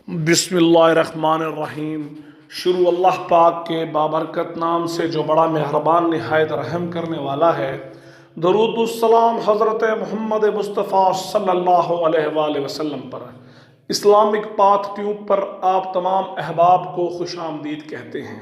بسم اللہ الرحمن الرحیم۔ شروع اللہ پاک کے بابرکت نام سے جو بڑا مہربان نہایت رحم کرنے والا ہے۔ درود السلام حضرت محمد مصطفیٰ صلی اللہ علیہ وآلہ وسلم پر۔ اسلامک پاتھ ٹیوب پر آپ تمام احباب کو خوش آمدید کہتے ہیں۔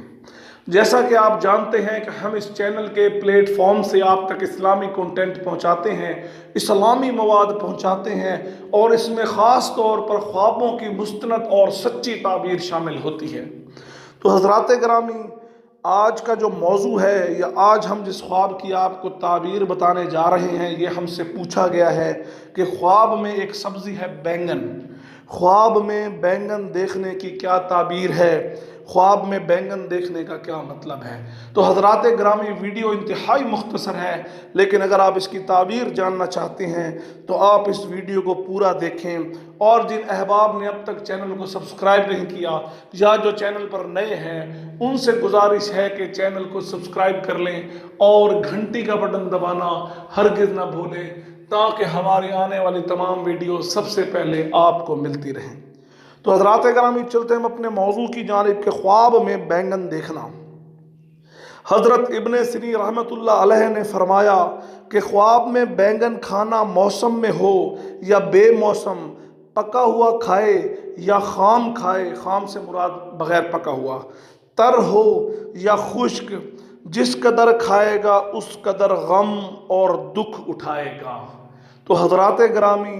جیسا کہ آپ جانتے ہیں کہ ہم اس چینل کے پلیٹ فارم سے آپ تک اسلامی کنٹینٹ پہنچاتے ہیں، اسلامی مواد پہنچاتے ہیں، اور اس میں خاص طور پر خوابوں کی مستند اور سچی تعبیر شامل ہوتی ہے۔ تو حضرات گرامی، آج کا جو موضوع ہے یا آج ہم جس خواب کی آپ کو تعبیر بتانے جا رہے ہیں، یہ ہم سے پوچھا گیا ہے کہ خواب میں ایک سبزی ہے بینگن۔ خواب میں بینگن دیکھنے کی کیا تعبیر ہے؟ خواب میں بینگن دیکھنے کا کیا مطلب ہے؟ تو حضرات گرامی، ویڈیو انتہائی مختصر ہے، لیکن اگر آپ اس کی تعبیر جاننا چاہتے ہیں تو آپ اس ویڈیو کو پورا دیکھیں، اور جن احباب نے اب تک چینل کو سبسکرائب نہیں کیا یا جو چینل پر نئے ہیں، ان سے گزارش ہے کہ چینل کو سبسکرائب کر لیں اور گھنٹی کا بٹن دبانا ہرگز نہ بھولیں، تاکہ ہماری آنے والی تمام ویڈیو سب سے پہلے آپ کو ملتی رہیں۔ تو حضرات گرامی، چلتے ہیں اپنے موضوع کی جانب کہ خواب میں بینگن دیکھنا۔ حضرت ابن سیرین رحمۃ اللہ علیہ نے فرمایا کہ خواب میں بینگن کھانا موسم میں ہو یا بے موسم، پکا ہوا کھائے یا خام کھائے، خام سے مراد بغیر پکا ہوا، تر ہو یا خشک، جس قدر کھائے گا اس قدر غم اور دکھ اٹھائے گا۔ تو حضرات گرامی،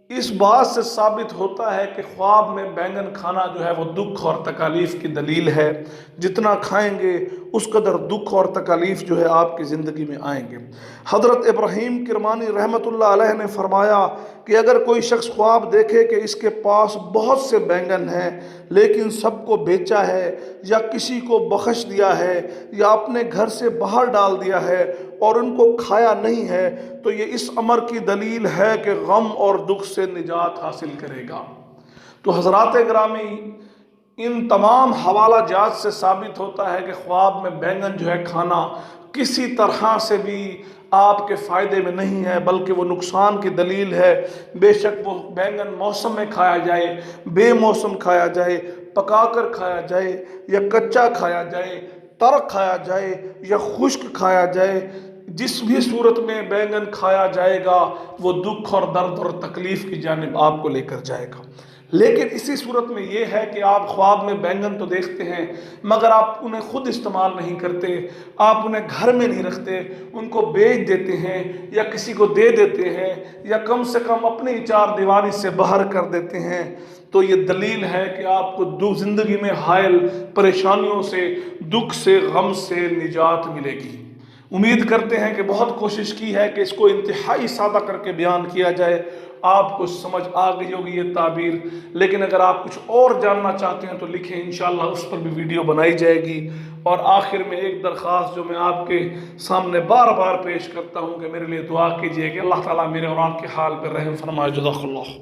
اس بات سے ثابت ہوتا ہے کہ خواب میں بینگن کھانا جو ہے وہ دکھ اور تکالیف کی دلیل ہے۔ جتنا کھائیں گے اس قدر دکھ اور تکالیف جو ہے آپ کی زندگی میں آئیں گے۔ حضرت ابراہیم کرمانی رحمۃ اللہ علیہ نے فرمایا کہ اگر کوئی شخص خواب دیکھے کہ اس کے پاس بہت سے بینگن ہیں لیکن سب کو بیچا ہے یا کسی کو بخش دیا ہے یا اپنے گھر سے باہر ڈال دیا ہے اور ان کو کھایا نہیں ہے، تو یہ اس امر کی دلیل ہے کہ غم اور دکھ سے نجات حاصل کرے گا۔ تو حضرات گرامی، ان تمام حوالہ جات سے ثابت ہوتا ہے کہ خواب میں بینگن جو ہے کھانا کسی طرح سے بھی آپ کے فائدے میں نہیں ہے، بلکہ وہ نقصان کی دلیل ہے۔ بے شک وہ بینگن موسم میں کھایا جائے، بے موسم کھایا جائے، پکا کر کھایا جائے یا کچا کھایا جائے، تر کھایا جائے یا خشک کھایا جائے، جس بھی صورت میں بینگن کھایا جائے گا وہ دکھ اور درد اور تکلیف کی جانب آپ کو لے کر جائے گا۔ لیکن اسی صورت میں یہ ہے کہ آپ خواب میں بینگن تو دیکھتے ہیں مگر آپ انہیں خود استعمال نہیں کرتے، آپ انہیں گھر میں نہیں رکھتے، ان کو بیچ دیتے ہیں یا کسی کو دے دیتے ہیں یا کم سے کم اپنی چار دیواری سے باہر کر دیتے ہیں، تو یہ دلیل ہے کہ آپ کو زندگی میں حائل پریشانیوں سے، دکھ سے، غم سے نجات ملے گی۔ امید کرتے ہیں کہ بہت کوشش کی ہے کہ اس کو انتہائی سادہ کر کے بیان کیا جائے، آپ کو سمجھ آ گئی ہوگی یہ تعبیر۔ لیکن اگر آپ کچھ اور جاننا چاہتے ہیں تو لکھیں، انشاءاللہ اس پر بھی ویڈیو بنائی جائے گی۔ اور آخر میں ایک درخواست جو میں آپ کے سامنے بار بار پیش کرتا ہوں کہ میرے لیے دعا کیجئے کہ اللہ تعالیٰ میرے اور آپ کے حال پر رحم فرمائے۔ جزاک اللہ۔